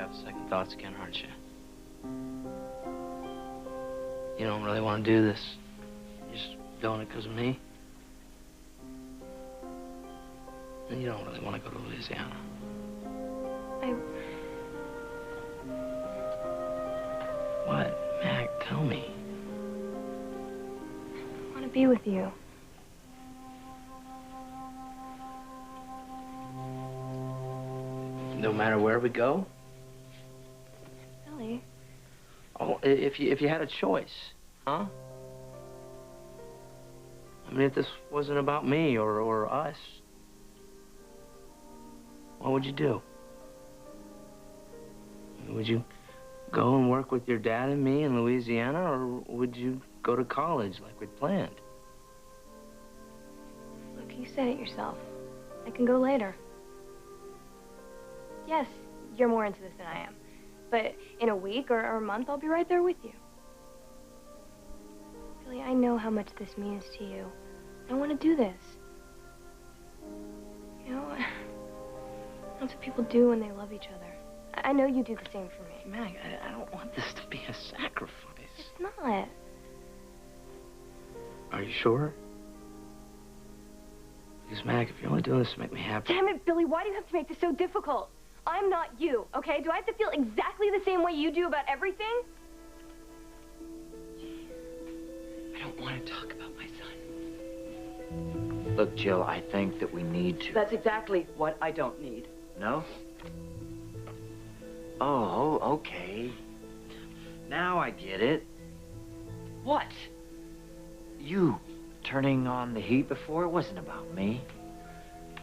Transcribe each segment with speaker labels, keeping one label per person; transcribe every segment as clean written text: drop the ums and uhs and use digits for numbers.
Speaker 1: have second thoughts again, aren't you? You don't really want to do this. You're just doing it because of me. And you don't really want to go to Louisiana. What? Mac, tell me.
Speaker 2: I want to be with you.
Speaker 1: No matter where we go?
Speaker 2: Billy.
Speaker 1: Oh, if you had a choice, huh? I mean, if this wasn't about me or us, what would you do? Would you go and work with your dad and me in Louisiana, or would you go to college like we'd planned?
Speaker 2: Look, you said it yourself. I can go later. Yes, you're more into this than I am. But in a week or a month, I'll be right there with you. Billy, I know how much this means to you. I want to do this. You know, that's what people do when they love each other. I know you do the same for me.
Speaker 1: Mag, I don't want this to be a sacrifice.
Speaker 2: It's not.
Speaker 1: Are you sure? Because, Mag, if you're only doing this to make me happy...
Speaker 2: Damn it, Billy, why do you have to make this so difficult? I'm not you, okay? Do I have to feel exactly the same way you do about everything?
Speaker 3: I don't want to talk about my son. Look, Jill, I think that we need to...
Speaker 4: That's exactly what I don't need.
Speaker 3: No? Oh, okay. Now I get it.
Speaker 4: What?
Speaker 3: You turning on the heat before, it wasn't about me.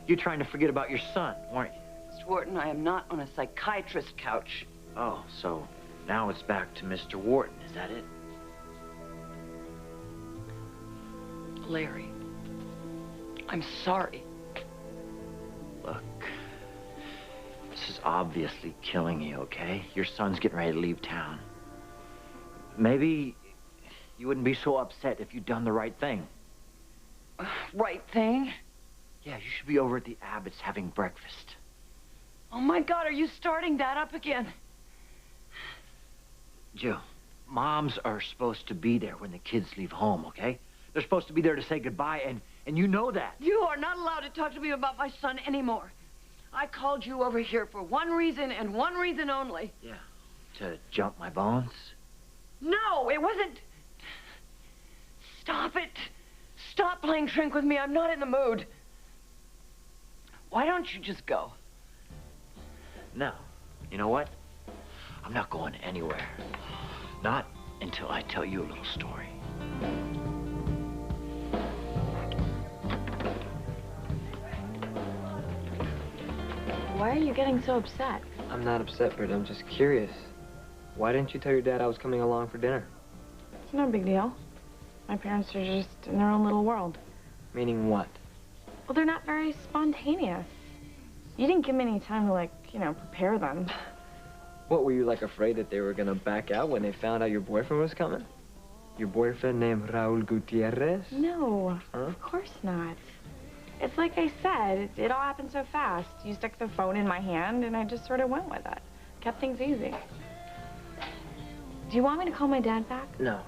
Speaker 3: You're trying to forget about your son, weren't you?
Speaker 4: Mr. Wharton, I am not on a psychiatrist's couch.
Speaker 3: Oh, so now it's back to Mr. Wharton, is that it?
Speaker 4: Larry, I'm sorry.
Speaker 3: Look, this is obviously killing you, okay? Your son's getting ready to leave town. Maybe you wouldn't be so upset if you'd done the right thing.
Speaker 4: Right thing?
Speaker 3: Yeah, you should be over at the Abbotts having breakfast.
Speaker 4: Oh, my God, are you starting that up again?
Speaker 3: Jill, moms are supposed to be there when the kids leave home, okay? They're supposed to be there to say goodbye, and you know that.
Speaker 4: You are not allowed to talk to me about my son anymore. I called you over here for one reason and one reason only.
Speaker 3: Yeah, to jump my bones?
Speaker 4: No, it wasn't... Stop it. Stop playing shrink with me. I'm not in the mood. Why don't you just go?
Speaker 3: No. You know what? I'm not going anywhere. Not until I tell you a little story.
Speaker 2: Why are you getting so upset?
Speaker 5: I'm not upset, Britt. I'm just curious. Why didn't you tell your dad I was coming along for dinner?
Speaker 6: It's no big deal. My parents are just in their own little world.
Speaker 5: Meaning what?
Speaker 6: Well, they're not very spontaneous. You didn't give me any time to, like, you know, prepare them.
Speaker 5: What, were you, like, afraid that they were gonna back out when they found out your boyfriend was coming? Your boyfriend named Raul Gutierrez?
Speaker 6: No,
Speaker 5: Huh?
Speaker 6: of course not. It's like I said, it all happened so fast. You stuck the phone in my hand, and I just sort of went with it. Kept things easy. Do you want me to call my dad back?
Speaker 5: No.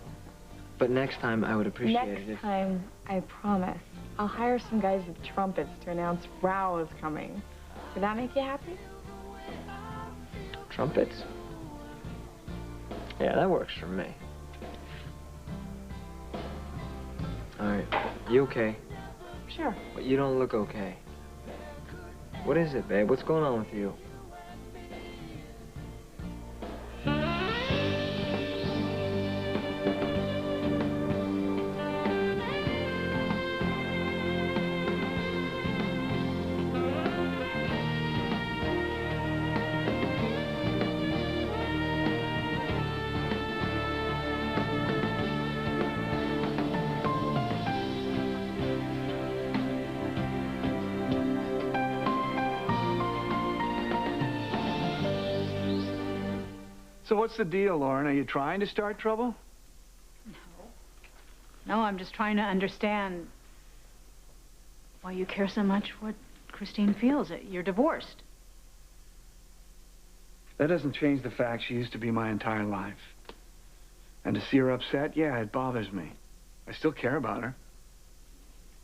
Speaker 5: But next time, I would appreciate it if...
Speaker 6: Next time, I promise. I'll hire some guys with trumpets to announce Raul is coming. Would that make you happy?
Speaker 5: Trumpets? Yeah, that works for me. All right. You okay?
Speaker 6: Sure.
Speaker 5: But you don't look okay. What is it, babe? What's going on with you?
Speaker 7: So what's the deal, Lauren? Are you trying to start trouble?
Speaker 8: No, I'm just trying to understand why you care so much what Christine feels. You're divorced.
Speaker 7: That doesn't change the fact she used to be my entire life. And to see her upset, yeah, it bothers me. I still care about her.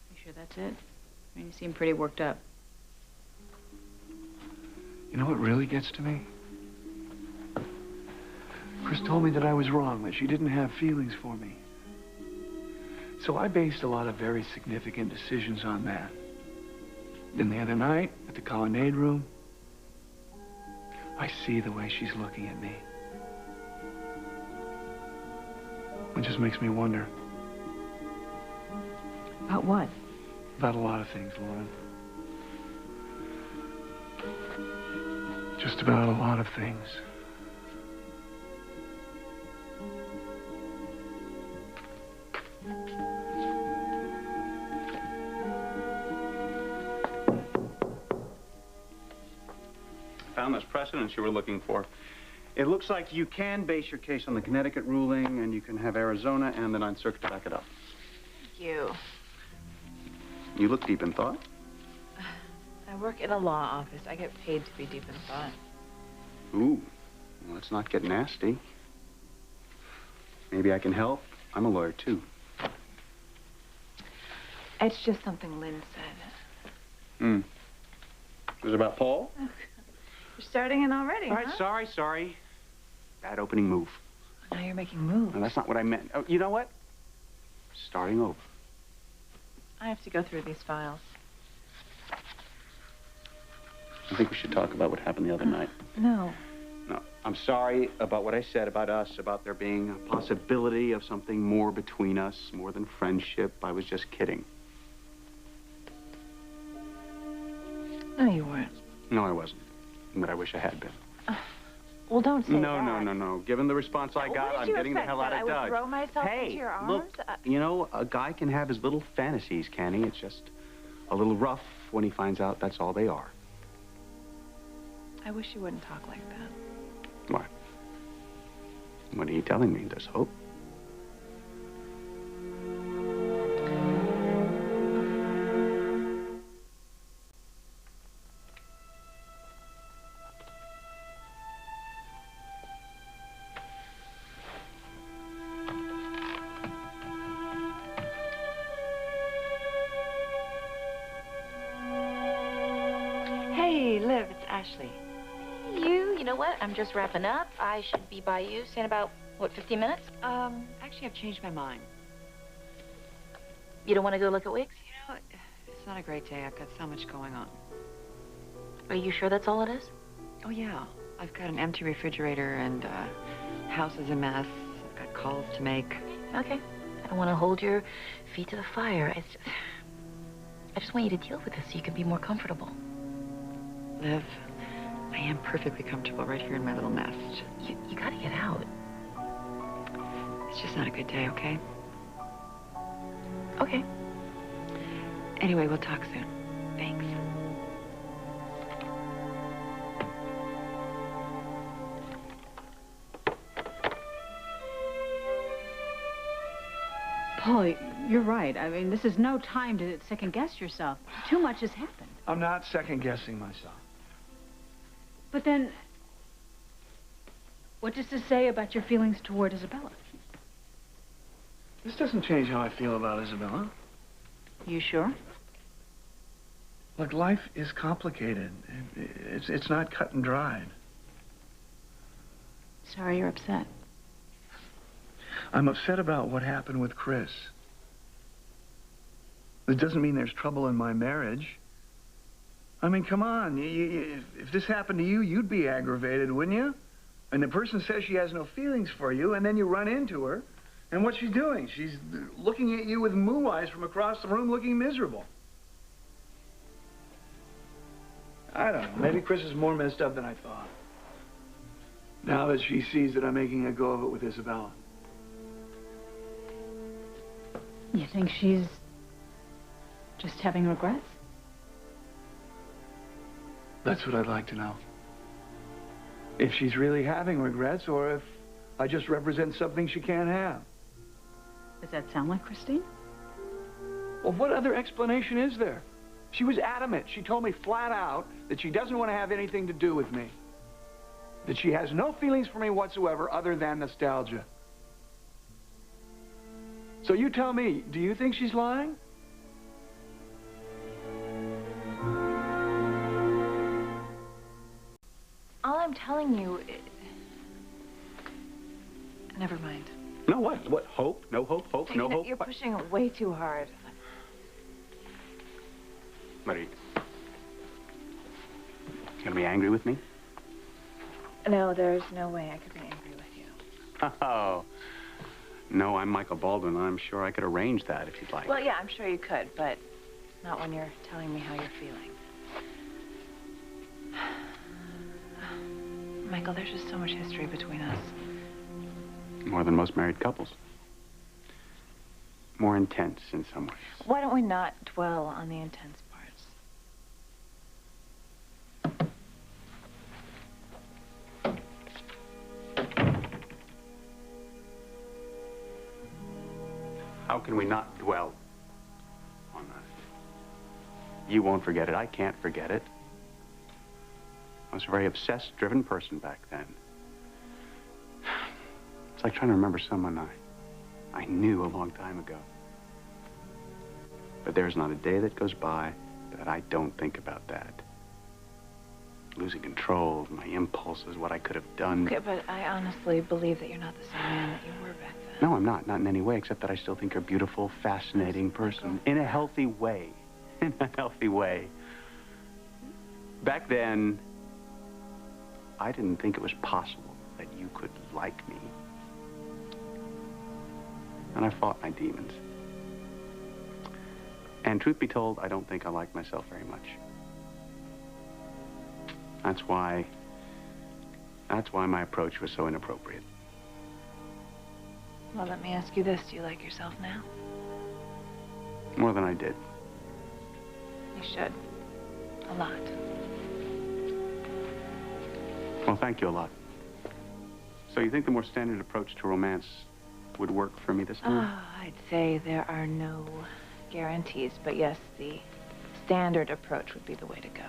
Speaker 8: You sure that's it? I mean, you seem pretty worked up.
Speaker 7: You know what really gets to me? Chris told me that I was wrong, that she didn't have feelings for me. So I based a lot of very significant decisions on that. Then the other night, at the Colonnade Room, I see the way she's looking at me. It just makes me wonder.
Speaker 8: About what?
Speaker 7: About a lot of things, Lauren. Just about a lot of things.
Speaker 9: Found this precedent you were looking for. It looks like you can base your case on the Connecticut ruling, and you can have Arizona and the Ninth Circuit to back it up.
Speaker 10: Thank you.
Speaker 9: You look deep in thought.
Speaker 10: I work in a law office. I get paid to be deep in thought.
Speaker 9: Ooh, well, let's not get nasty. Maybe I can help. I'm a lawyer, too.
Speaker 10: It's just something Lynn said.
Speaker 9: Hmm. Was it about Paul?
Speaker 10: You're starting in already,
Speaker 9: All right,
Speaker 10: huh?
Speaker 9: sorry. Bad opening move.
Speaker 10: Now you're making moves.
Speaker 9: No, that's not what I meant. Oh, you know what? Starting over.
Speaker 10: I have to go through these files.
Speaker 9: I think we should talk about what happened the other night.
Speaker 10: No.
Speaker 9: No, I'm sorry about what I said about us, about there being a possibility of something more between us, more than friendship. I was just kidding.
Speaker 10: No, you weren't.
Speaker 9: No, I wasn't. But I wish I had been.
Speaker 10: Well, don't say that.
Speaker 9: No. Given the response I got, I'm getting the hell out of Dodge.
Speaker 10: I would throw myself into your arms?
Speaker 9: Look, you know, a guy can have his little fantasies, can he? It's just a little rough when he finds out that's all they are.
Speaker 10: I wish you wouldn't talk like that.
Speaker 9: What? What are you telling me? There's hope?
Speaker 10: Hey, Liv, it's Ashley.
Speaker 11: You know what? I'm just wrapping up. I should be by you in about, what, 15 minutes?
Speaker 10: Actually, I've changed my mind.
Speaker 11: You don't want to go look at wigs?
Speaker 10: You know, it's not a great day. I've got so much going on.
Speaker 11: Are you sure that's all it is?
Speaker 10: Oh, yeah. I've got an empty refrigerator and, house is a mess. I've got calls to make.
Speaker 11: Okay. I don't want to hold your feet to the fire. I just want you to deal with this so you can be more comfortable.
Speaker 10: Liv, I am perfectly comfortable right here in my little nest.
Speaker 11: You gotta get out.
Speaker 10: It's just not a good day, okay?
Speaker 11: Okay.
Speaker 10: Anyway, we'll talk soon. Thanks.
Speaker 8: Paul, you're right. I mean, this is no time to second-guess yourself. Too much has happened.
Speaker 7: I'm not second-guessing myself.
Speaker 8: But then, what does this say about your feelings toward Isabella?
Speaker 7: This doesn't change how I feel about Isabella.
Speaker 8: You sure?
Speaker 7: Look, life is complicated. It's not cut and dried.
Speaker 8: Sorry you're upset.
Speaker 7: I'm upset about what happened with Chris. It doesn't mean there's trouble in my marriage. I mean, come on. If this happened to you, you'd be aggravated, wouldn't you? And the person says she has no feelings for you, and then you run into her. And what's she doing? She's looking at you with moo eyes from across the room, looking miserable. I don't know. Maybe Chris is more messed up than I thought. Now that she sees that I'm making a go of it with Isabella.
Speaker 8: You think she's just having regrets?
Speaker 7: That's what I'd like to know. If she's really having regrets, or if I just represent something she can't have.
Speaker 8: Does that sound like Christine?
Speaker 7: Well, what other explanation is there? She was adamant. She told me flat out that she doesn't want to have anything to do with me. that she has no feelings for me whatsoever other than nostalgia. So you tell me, do you think she's lying?
Speaker 6: All I'm telling you... Never mind.
Speaker 9: No, what? What? Hope? No hope? Hope? No hope?
Speaker 6: You're pushing it way too hard.
Speaker 9: Marie. You gonna be angry with me?
Speaker 6: No, there's no way I could be angry with you.
Speaker 9: Oh. No, I'm Michael Baldwin. I'm sure I could arrange that if you'd like.
Speaker 6: Well, yeah, I'm sure you could, but not when you're telling me how you're feeling. Michael, there's just so much history between us.
Speaker 9: More than most married couples. More intense in some ways.
Speaker 6: Why don't we not dwell on the intense parts?
Speaker 9: How can we not dwell on that? You won't forget it. I can't forget it. I was a very obsessed, driven person back then. It's like trying to remember someone I knew a long time ago. But there's not a day that goes by that I don't think about that. Losing control of my impulses, what I could have done.
Speaker 6: Okay, but I honestly believe that you're not the same man that you were back then.
Speaker 9: No, I'm not. Not in any way, except that I still think you're a beautiful, fascinating person. In a healthy way. In a healthy way. Back then, I didn't think it was possible that you could like me. And I fought my demons. And truth be told, I don't think I like myself very much. That's why my approach was so inappropriate.
Speaker 6: Well, let me ask you this. Do you like yourself now?
Speaker 9: More than I did.
Speaker 6: You should. A lot.
Speaker 9: Well, thank you a lot. So you think the more standard approach to romance would work for me this time?
Speaker 6: I'd say there are no guarantees, but yes, the standard approach would be the way to go.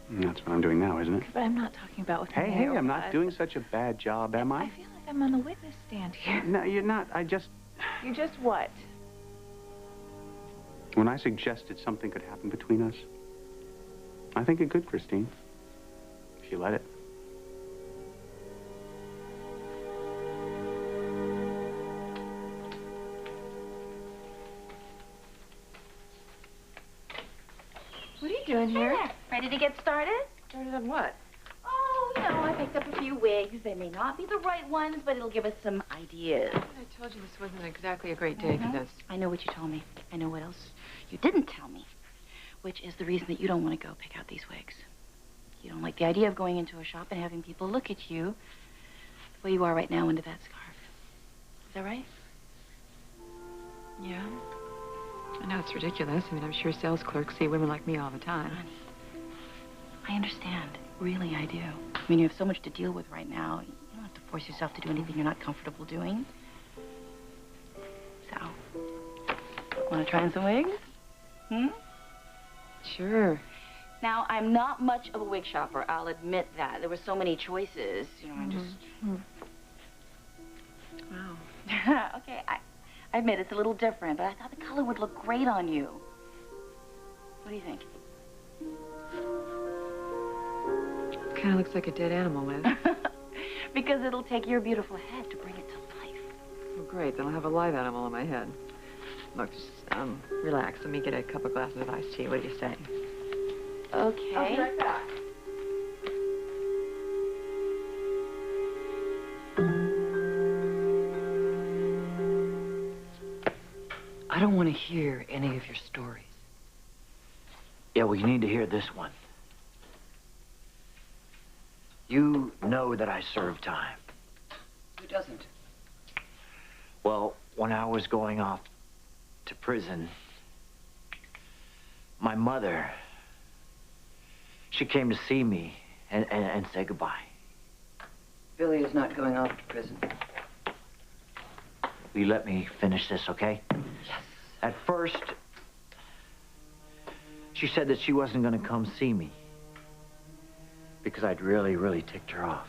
Speaker 9: That's what I'm doing now, isn't it?
Speaker 6: But I'm not talking about with
Speaker 9: Hey,
Speaker 6: me.
Speaker 9: I'm not doing such a bad job, am I?
Speaker 6: I feel like I'm on the witness stand here.
Speaker 9: No, you're not.
Speaker 6: You just what?
Speaker 9: When I suggested something could happen between us, I think it could, Christine. If you let it.
Speaker 2: What are you doing here?
Speaker 11: Ready to get started?
Speaker 6: Started on what?
Speaker 11: Oh, you know, I picked up a few wigs. They may not be the right ones, but it'll give us some ideas.
Speaker 10: I told you this wasn't exactly a great day for this.
Speaker 11: I know what you told me. I know what else you didn't tell me, which is the reason that you don't want to go pick out these wigs. You don't like the idea of going into a shop and having people look at you the way you are right now under that scarf. Is that right?
Speaker 10: Yeah. I know it's ridiculous. I mean, I'm sure sales clerks see women like me all the time.
Speaker 11: Honey, I understand. Really, I do. I mean, you have so much to deal with right now. You don't have to force yourself to do anything you're not comfortable doing. So, want to try on some wigs? Hmm?
Speaker 10: Sure.
Speaker 11: Now, I'm not much of a wig shopper. I'll admit that. There were so many choices. You know, I just...
Speaker 10: Wow.
Speaker 11: Okay, I admit it's a little different, but I thought the color would look great on you. What do you think?
Speaker 10: Kind of looks like a dead animal, Liz.
Speaker 11: Because it'll take your beautiful head to bring it to life.
Speaker 10: Well, great. Then I'll have a live animal in my head. Look, just, relax. Let me get a couple glasses of iced tea. What do you say?
Speaker 11: Okay.
Speaker 10: I'll be right back.
Speaker 3: I don't want to hear any of your stories. Yeah, well, you need to hear this one. You know that I served time.
Speaker 4: Who doesn't?
Speaker 3: Well, when I was going off to prison, my mother, she came to see me and say goodbye.
Speaker 4: Billy is not going off to prison.
Speaker 3: Will you let me finish this, okay?
Speaker 4: Yes.
Speaker 3: At first, she said that she wasn't going to come see me because I'd really, really ticked her off.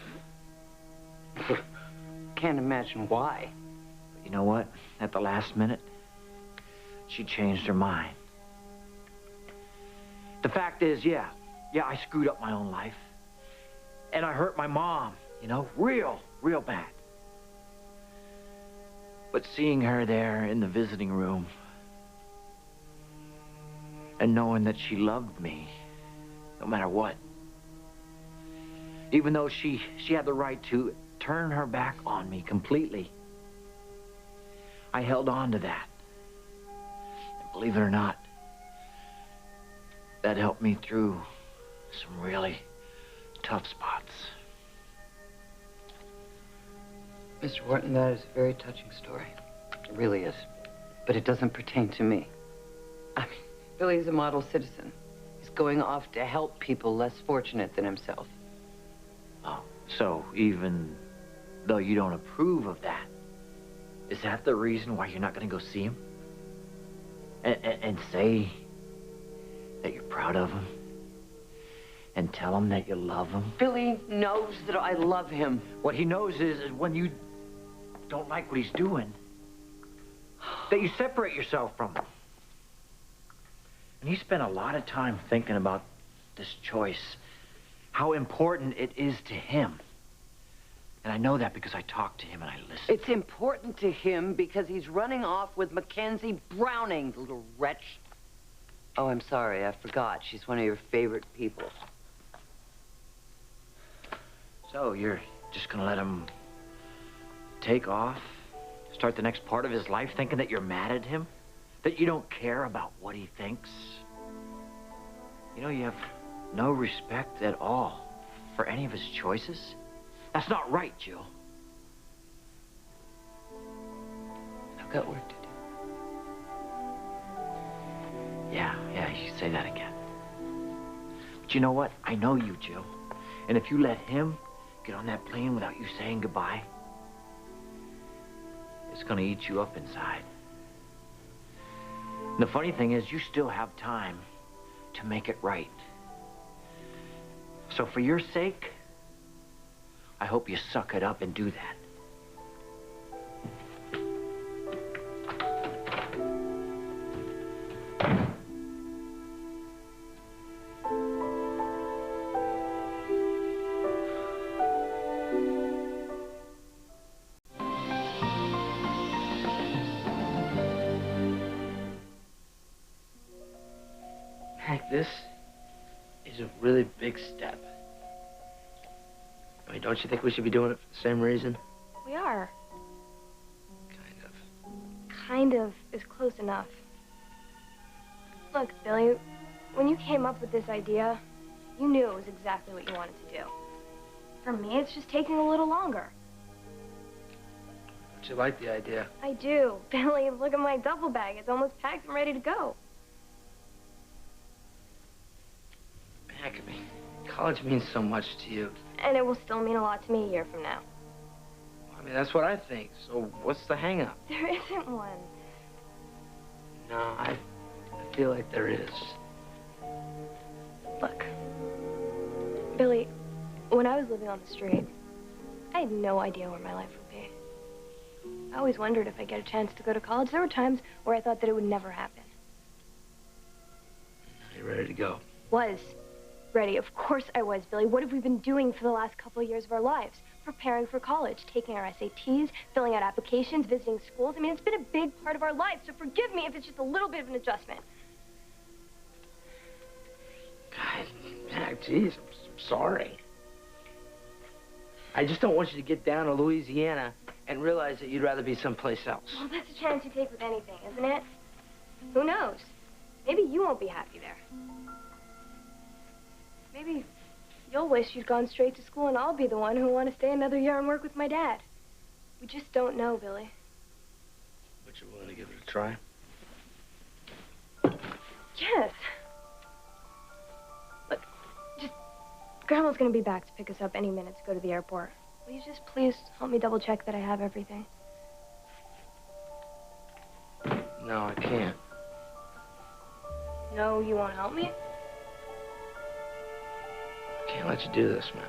Speaker 4: Can't imagine why.
Speaker 3: But you know what? At the last minute, she changed her mind. The fact is, yeah, I screwed up my own life. And I hurt my mom, you know, real bad. But seeing her there in the visiting room and knowing that she loved me, no matter what, even though she had the right to turn her back on me completely, I held on to that. And believe it or not, that helped me through some really tough spots.
Speaker 4: Mr. Wharton, that is a very touching story. It really is. But it doesn't pertain to me. I mean, Billy's a model citizen. He's going off to help people less fortunate than himself.
Speaker 3: Oh, so even though you don't approve of that, is that the reason why you're not going to go see him? And say that you're proud of him? And tell him that you love him?
Speaker 4: Billy knows that I love him.
Speaker 3: What he knows is when you don't like what he's doing, that you separate yourself from him. And he spent a lot of time thinking about this choice, how important it is to him. And I know that because I talked to him and I listened.
Speaker 4: It's important to him because he's running off with Mackenzie Browning, the little wretch. Oh, I'm sorry, I forgot. She's one of your favorite people.
Speaker 3: So you're just gonna let him take off, start the next part of his life thinking that you're mad at him? That you don't care about what he thinks? You know, you have no respect at all for any of his choices? That's not right, Jill.
Speaker 4: I've got work to do.
Speaker 3: Yeah, you say that again. But you know what? I know you, Jill. And if you let him get on that plane without you saying goodbye, it's gonna eat you up inside. And the funny thing is, you still have time to make it right. So for your sake, I hope you suck it up and do that.
Speaker 1: Hank, this is a really big step. I mean, don't you think we should be doing it for the same reason?
Speaker 2: We are.
Speaker 1: Kind of.
Speaker 2: Kind of is close enough. Look, Billy, when you came up with this idea, you knew it was exactly what you wanted to do. For me, it's just taking a little longer.
Speaker 1: Don't you like the idea?
Speaker 2: I do. Billy, look at my duffel bag. It's almost packed and ready to go.
Speaker 1: Heck, I mean, college means so much to you.
Speaker 2: And it will still mean a lot to me a year from now.
Speaker 1: I mean, that's what I think. So what's the hang-up?
Speaker 2: There isn't one.
Speaker 1: No, I feel like there is.
Speaker 2: Look, Billy, when I was living on the street, I had no idea where my life would be. I always wondered if I'd get a chance to go to college. There were times where I thought that it would never happen.
Speaker 1: Are you ready to go?
Speaker 2: Was ready. Of course I was, Billy. What have we been doing for the last couple of years of our lives? Preparing for college, taking our SATs, filling out applications, visiting schools. I mean, it's been a big part of our life, so forgive me if it's just a little bit of an adjustment.
Speaker 1: God, geez, I'm sorry. I just don't want you to get down to Louisiana and realize that you'd rather be someplace else.
Speaker 2: Well, that's a chance you take with anything, isn't it? Who knows? Maybe you won't be happy there. Maybe you'll wish you'd gone straight to school and I'll be the one who'll want to stay another year and work with my dad. We just don't know, Billy.
Speaker 1: But you're willing to give it a try?
Speaker 2: Yes. Look, just... Grandma's gonna be back to pick us up any minute to go to the airport. Will you just please help me double check that I have everything?
Speaker 1: No, I can't.
Speaker 2: No, you won't help me?
Speaker 1: I can't Can't let you do this, Mac.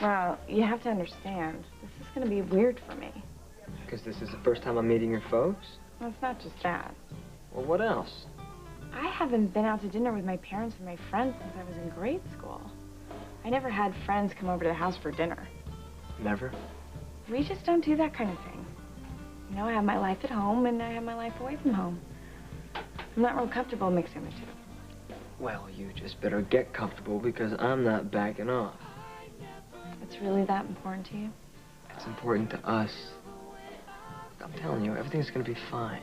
Speaker 6: Well, you have to understand, this is going to be weird for me.
Speaker 5: Because this is the first time I'm meeting your folks?
Speaker 6: Well, it's not just that.
Speaker 5: Well, what else?
Speaker 6: I haven't been out to dinner with my parents and my friends since I was in grade school. I never had friends come over to the house for dinner.
Speaker 5: Never?
Speaker 6: We just don't do that kind of thing. You know, I have my life at home and I have my life away from home. I'm not real comfortable mixing the two.
Speaker 5: Well, you just better get comfortable because I'm not backing off.
Speaker 6: It's really that important to you?
Speaker 5: It's important to us. I'm telling you, everything's gonna be fine.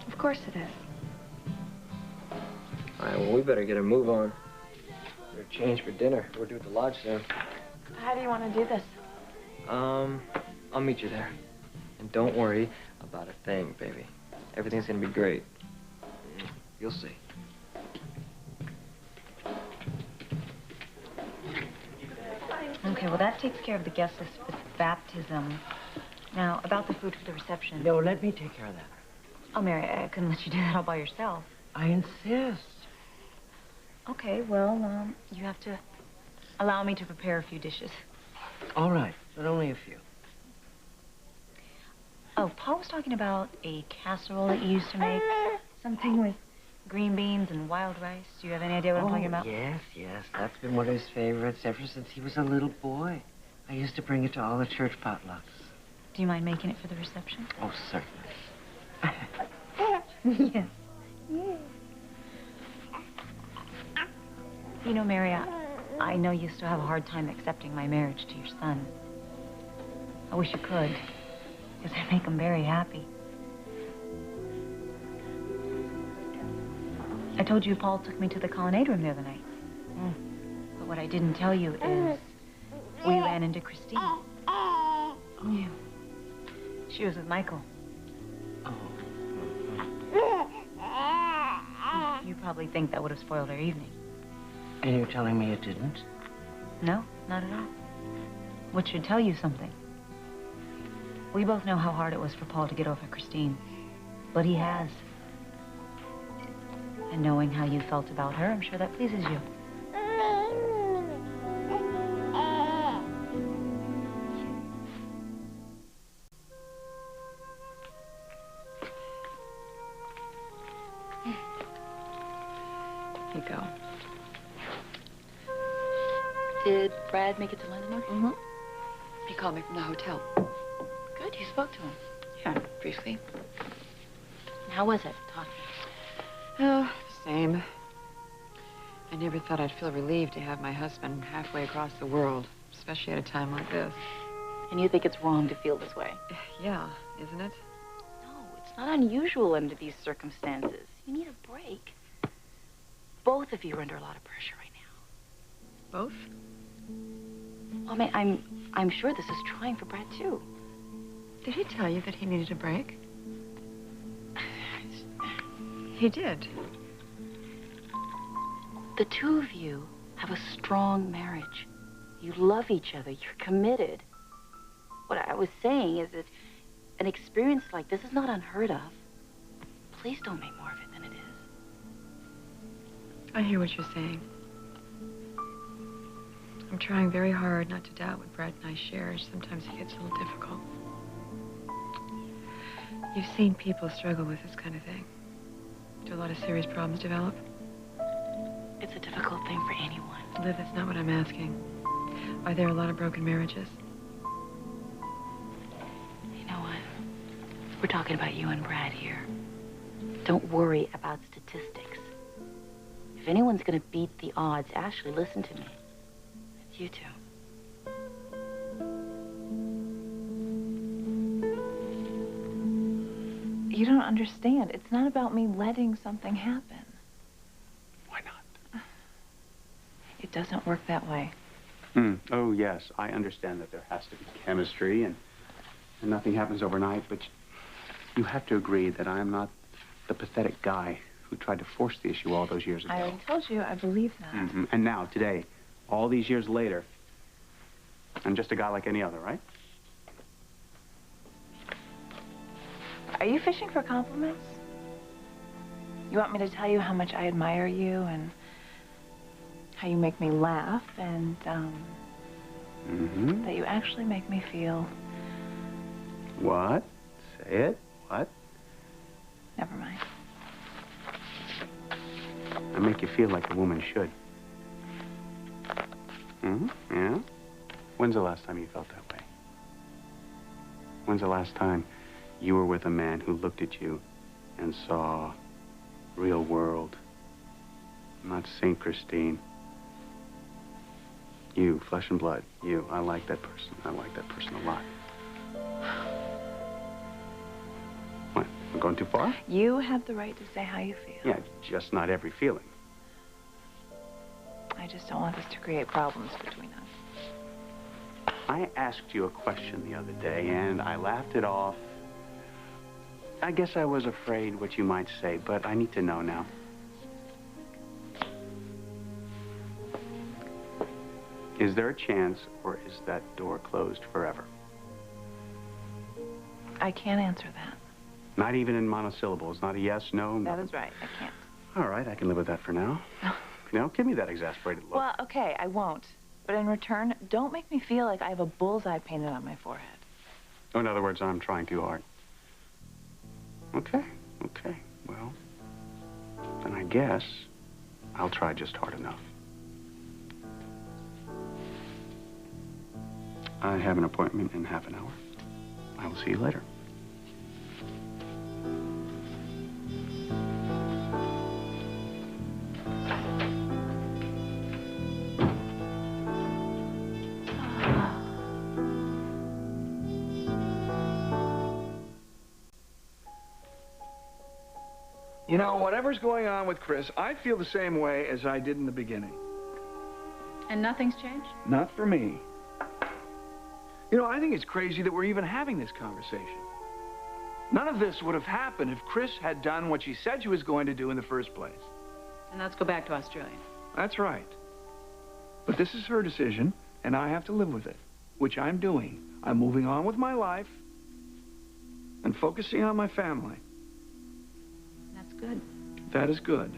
Speaker 6: Of course it is.
Speaker 5: All right, well, we better get a move on. We're change for dinner. We're due at the lodge soon.
Speaker 6: How do you want to do this?
Speaker 5: I'll meet you there. And don't worry about a thing, baby. Everything's gonna be great. You'll see.
Speaker 11: Okay, well, that takes care of the guest list for the baptism. Now, about the food for the reception.
Speaker 4: No, let me take care of that.
Speaker 11: Oh, Mary, I couldn't let you do that all by yourself.
Speaker 4: I insist.
Speaker 11: Okay, well, you have to allow me to prepare a few dishes.
Speaker 4: All right, but only a few.
Speaker 11: Oh, Paul was talking about a casserole that you used to make. Something with green beans and wild rice. Do you have any idea what I'm talking about?
Speaker 4: Yes, that's been one of his favorites ever since he was a little boy. I used to bring it to all the church potlucks.
Speaker 11: Do you mind making it for the reception?
Speaker 4: Oh, certainly.
Speaker 11: Yes. You know, Mary, I know you still have a hard time accepting my marriage to your son. I wish you could, because I make him very happy. I told you Paul took me to the colonnade room the other night. But what I didn't tell you is we ran into Christine. Yeah. She was with Michael. You probably think that would have spoiled our evening.
Speaker 4: And you're telling me it didn't?
Speaker 11: No, not at all. Which should tell you something. We both know how hard it was for Paul to get over Christine. But he has. And knowing how you felt about her, I'm sure that pleases you.
Speaker 10: Here you go.
Speaker 11: Did Brad make it to London?
Speaker 10: Mm-hmm. He called me from the hotel.
Speaker 11: Good, you spoke to him.
Speaker 10: Yeah, briefly.
Speaker 11: How was it, talking?
Speaker 10: Oh, same. I never thought I'd feel relieved to have my husband halfway across the world, especially at a time like this.
Speaker 11: And you think it's wrong to feel this way?
Speaker 10: Yeah, isn't it?
Speaker 11: No, it's not unusual under these circumstances. You need a break. Both of you are under a lot of pressure right now.
Speaker 10: Both?
Speaker 11: Well, I mean, I'm sure this is trying for Brad, too.
Speaker 10: Did he tell you that he needed a break? He did.
Speaker 11: The two of you have a strong marriage. You love each other. You're committed. What I was saying is that an experience like this is not unheard of. Please don't make more of it than it is.
Speaker 10: I hear what you're saying. I'm trying very hard not to doubt what Brad and I share. Sometimes it gets a little difficult. You've seen people struggle with this kind of thing. Do a lot of serious problems develop?
Speaker 11: It's a difficult thing for anyone.
Speaker 10: Liv, that's not what I'm asking. Are there a lot of broken marriages?
Speaker 11: You know what? We're talking about you and Brad here. Don't worry about statistics. If anyone's gonna beat the odds, Ashley, listen to me. It's you two.
Speaker 6: You don't understand. It's not about me letting something happen.
Speaker 9: Why not?
Speaker 6: It doesn't work that way.
Speaker 9: Oh, yes, I understand that there has to be chemistry and nothing happens overnight, but you have to agree that I'm not the pathetic guy who tried to force the issue all those years ago.
Speaker 6: I already told you I believe that.
Speaker 9: And now, today, all these years later, I'm just a guy like any other, right?
Speaker 6: Are you fishing for compliments? You want me to tell you how much I admire you and how you make me laugh and, that you actually make me feel...
Speaker 9: What? Say it. What?
Speaker 6: Never mind.
Speaker 9: I make you feel like a woman should. Yeah? When's the last time you felt that way? When's the last time you were with a man who looked at you and saw real world? Not St. Christine. You, flesh and blood. You. I like that person. I like that person a lot. What? I'm going too far?
Speaker 6: You have the right to say how you feel.
Speaker 9: Yeah, just not every feeling.
Speaker 6: I just don't want this to create problems between us.
Speaker 9: I asked you a question the other day, and I laughed it off. I guess I was afraid what you might say, but I need to know now. Is there a chance, or is that door closed forever?
Speaker 6: I can't answer that.
Speaker 9: Not even in monosyllables, not a yes, no?
Speaker 6: That is right, I can't.
Speaker 9: All right, I can live with that for now. No, give me that exasperated look.
Speaker 6: Well, okay, I won't. But in return, don't make me feel like I have a bullseye painted on my forehead.
Speaker 9: Oh, in other words, I'm trying too hard. Okay, well, then I guess I'll try just hard enough. I have an appointment in half an hour. I will see you later.
Speaker 7: You know, whatever's going on with Chris, I feel the same way as I did in the beginning.
Speaker 8: And nothing's changed?
Speaker 7: Not for me. You know, I think it's crazy that we're even having this conversation. None of this would have happened if Chris had done what she said she was going to do in the first place.
Speaker 8: And let's go back to Australia.
Speaker 7: That's right. But this is her decision, and I have to live with it, which I'm doing. I'm moving on with my life and focusing on my family.
Speaker 8: That's good.
Speaker 7: That is good.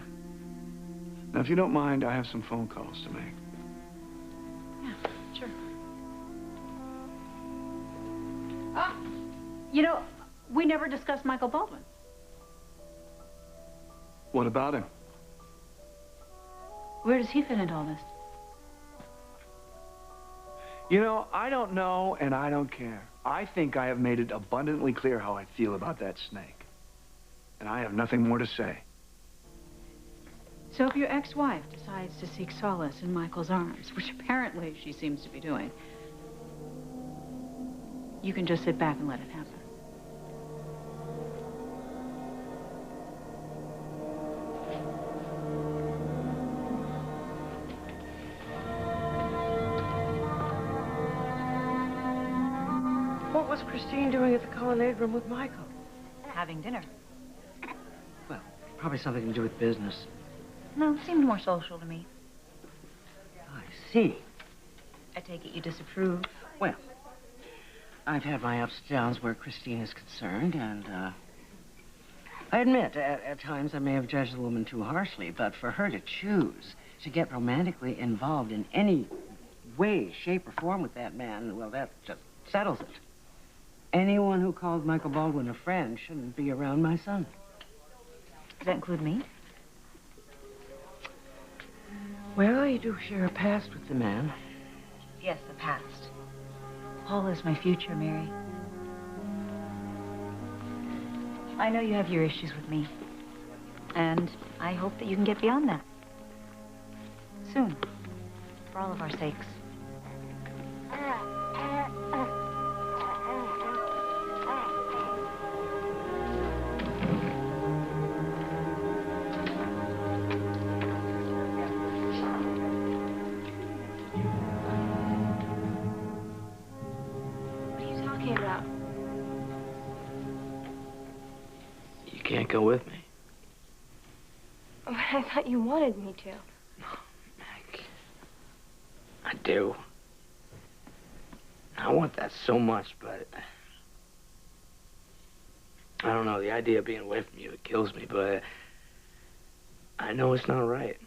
Speaker 7: Now, if you don't mind, I have some phone calls to make.
Speaker 8: Yeah, sure. You know, we never discussed Michael Baldwin.
Speaker 7: What about him?
Speaker 8: Where does he fit into all this?
Speaker 7: You know, I don't know, and I don't care. I think I have made it abundantly clear how I feel about that snake. And I have nothing more to say.
Speaker 8: So if your ex-wife decides to seek solace in Michael's arms, which apparently she seems to be doing, you can just sit back and let it happen.
Speaker 12: What was Christine doing at the colonnade room with Michael?
Speaker 11: Having dinner.
Speaker 12: Well, probably something to do with business.
Speaker 11: No, it seemed more social to me.
Speaker 12: I see.
Speaker 11: I take it you disapprove.
Speaker 12: Well, I've had my ups and downs where Christine is concerned, and, I admit, at times I may have judged the woman too harshly, but for her to choose to get romantically involved in any way, shape, or form with that man, well, that just settles it. Anyone who called Michael Baldwin a friend shouldn't be around my son.
Speaker 11: Does that include me?
Speaker 12: Well, you do share a past with the man.
Speaker 11: Yes, the past. Paul is my future, Mary. I know you have your issues with me. And I hope that you can get beyond that. Soon. For all of our sakes.
Speaker 1: You can't go with me.
Speaker 2: But I thought you wanted me to.
Speaker 1: Meg, I do. I want that so much, but I don't know, the idea of being away from you, it kills me, but I know it's not right.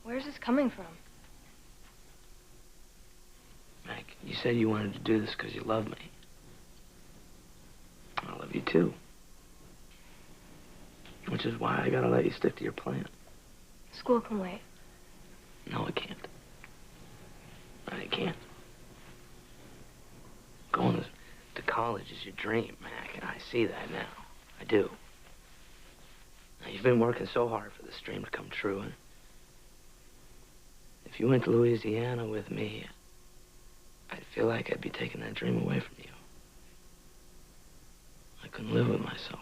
Speaker 2: Where's this coming from?
Speaker 1: Mac, you said you wanted to do this because you love me. I love you too. Which is why I gotta let you stick to your plan.
Speaker 2: School can wait.
Speaker 1: No, it can't. I can't. Going to college is your dream, Mac, and I see that now. I do. Now, you've been working so hard for this dream to come true, and if you went to Louisiana with me, I'd feel like I'd be taking that dream away from you. I couldn't live with myself.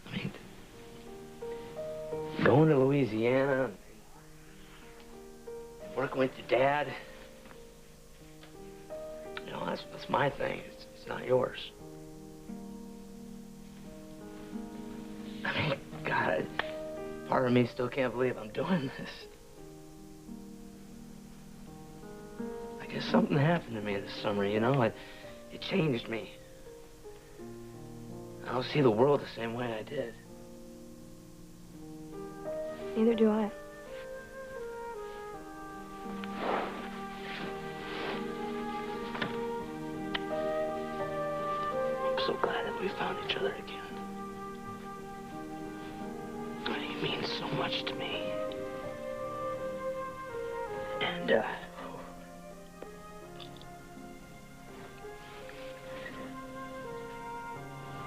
Speaker 1: I mean, going to Louisiana and working with your dad, you know, that's my thing. It's not yours. I mean, God, part of me still can't believe I'm doing this. I guess something happened to me this summer, you know? It changed me. I don't see the world the same way I did.
Speaker 2: Neither do I.
Speaker 1: I'm so glad that we found each other again. You mean so much to me. And,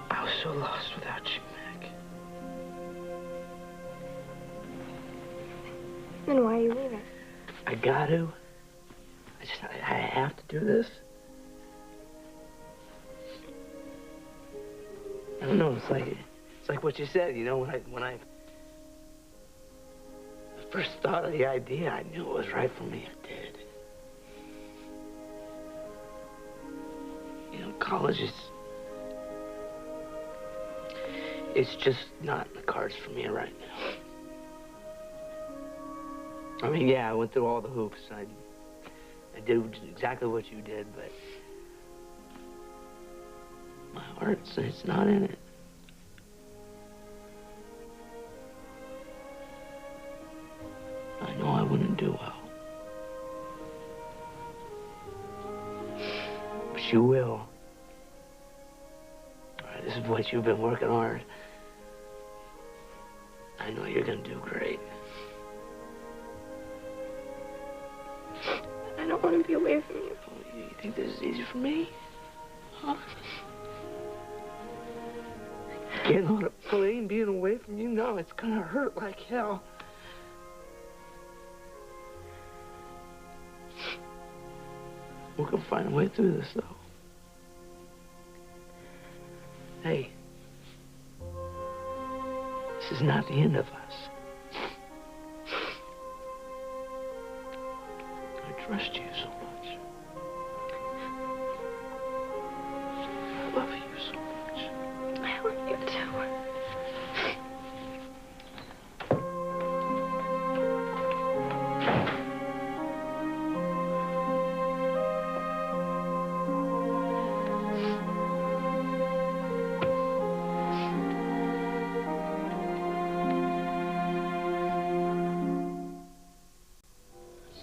Speaker 1: I was so lost without you, Mac.
Speaker 2: Then why are you leaving?
Speaker 1: I got to. I have to do this. I don't know, it's like what you said, you know, when I first thought of the idea, I knew it was right for me. I did. You know, college is... It's just not in the cards for me right now. I mean, yeah, I went through all the hoops. I did exactly what you did, but... my heart's it's not in it. I know I wouldn't do well. But you will. All right, this is what you've been working hard. I know you're gonna do great.
Speaker 2: I don't want to be away from you.
Speaker 1: Oh, you think this is easy for me? Huh? Getting on a plane, being away from you, no, it's gonna hurt like hell. We're gonna find a way through this, though. Hey, this is not the end of us. I trust you so much. I love you so much.
Speaker 2: I love you too.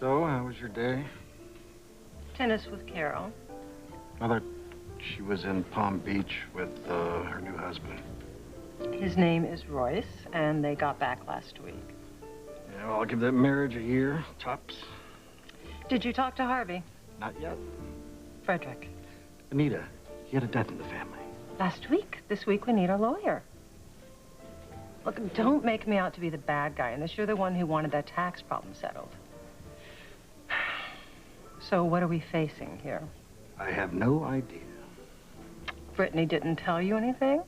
Speaker 13: So, how was your day?
Speaker 14: Tennis with Carol.
Speaker 13: I thought she was in Palm Beach with her new husband.
Speaker 14: His name is Royce, and they got back last week.
Speaker 13: Yeah, well, I'll give that marriage a year, tops.
Speaker 14: Did you talk to Harvey?
Speaker 13: Not yet.
Speaker 14: Frederick.
Speaker 13: Anita, he had a death in the family.
Speaker 14: Last week. This week we need a lawyer. Look, don't make me out to be the bad guy in this. You're the one who wanted that tax problem settled. So what are we facing here?
Speaker 13: I have no idea.
Speaker 14: Brittany didn't tell you anything?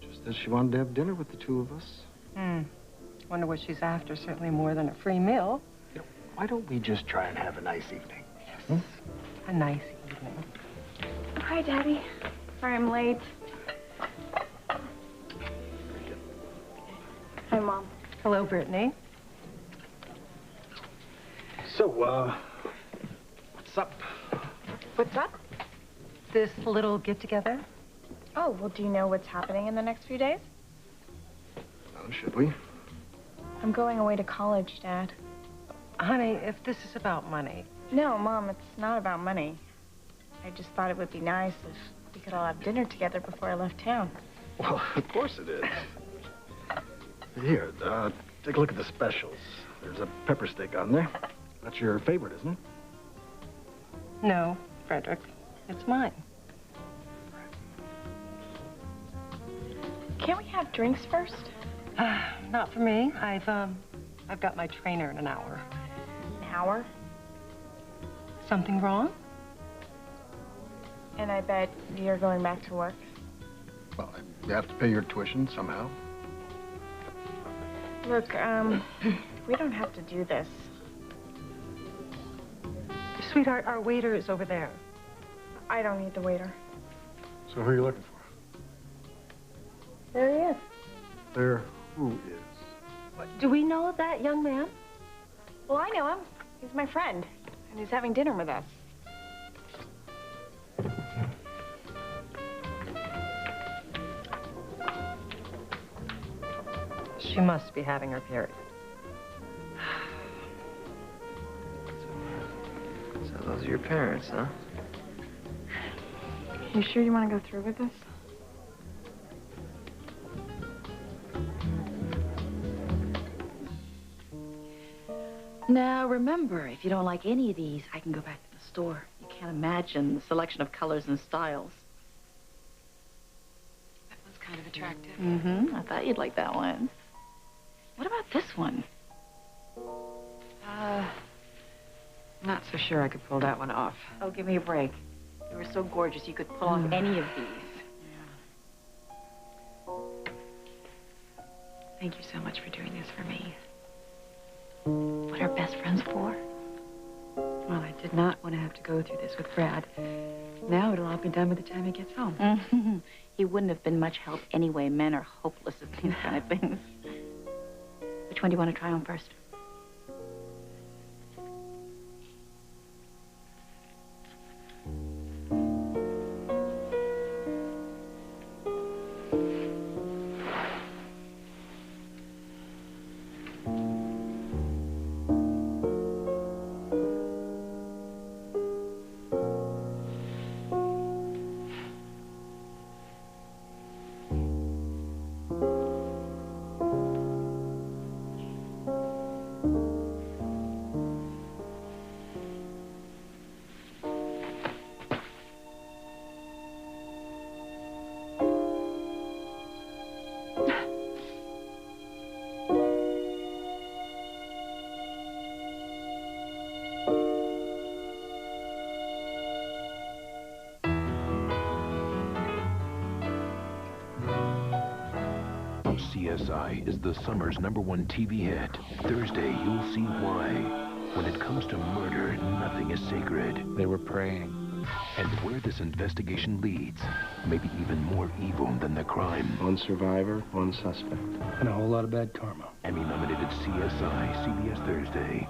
Speaker 13: Just that she wanted to have dinner with the two of us.
Speaker 14: Wonder what she's after. Certainly more than a free meal.
Speaker 13: You know, why don't we just try and have a nice evening?
Speaker 14: Yes. A nice evening.
Speaker 6: Hi, Daddy. Sorry I'm late. Hi, Mom.
Speaker 14: Hello, Brittany.
Speaker 13: So, what's up?
Speaker 14: What's up? This little get-together?
Speaker 6: Oh, well, do you know what's happening in the next few days?
Speaker 13: Should we?
Speaker 6: I'm going away to college, Dad.
Speaker 14: Honey, if this is about money.
Speaker 6: No, Mom, it's not about money. I just thought it would be nice if we could all have dinner together before I left town.
Speaker 13: Well, of course it is. Here, take a look at the specials. There's a pepper steak on there. That's your favorite, isn't it?
Speaker 14: No, Frederick. It's mine.
Speaker 6: Can't we have drinks first?
Speaker 14: Not for me. I've got my trainer in an hour.
Speaker 6: An hour?
Speaker 14: Something wrong?
Speaker 6: And I bet you're going back to work.
Speaker 13: Well, you have to pay your tuition somehow.
Speaker 6: Look, we don't have to do this.
Speaker 14: Sweetheart, our waiter is over there.
Speaker 6: I don't need the waiter.
Speaker 13: So who are you looking for?
Speaker 6: There he is.
Speaker 13: There who is?
Speaker 14: Do we know that young man?
Speaker 6: Well, I know him. He's my friend, and he's having dinner with us.
Speaker 14: She must be having her period.
Speaker 5: So those are your parents, huh?
Speaker 6: You sure you want to go through with this?
Speaker 11: Now, remember, if you don't like any of these, I can go back to the store. You can't imagine the selection of colors and styles.
Speaker 10: That one's kind of attractive.
Speaker 11: Mm-hmm. I thought you'd like that one. What about this one?
Speaker 10: Not so sure I could pull that one off.
Speaker 11: Oh, give me a break. You were so gorgeous you could pull off any of these.
Speaker 10: Thank you so much for doing this for me.
Speaker 11: What are best friends for?
Speaker 10: Well, I did not want to have to go through this with Brad. Now it'll all be done by the time he gets home.
Speaker 11: He wouldn't have been much help anyway. Men are hopeless at these kind of things. Which one do you want to try on first?
Speaker 15: CSI is the summer's #1 TV hit. Thursday, you'll see why. When it comes to murder, nothing is sacred. They were praying. And where this investigation leads may be even more evil than the crime.
Speaker 13: One survivor, one suspect. And a whole lot of bad karma.
Speaker 15: Emmy-nominated CSI, CBS Thursday.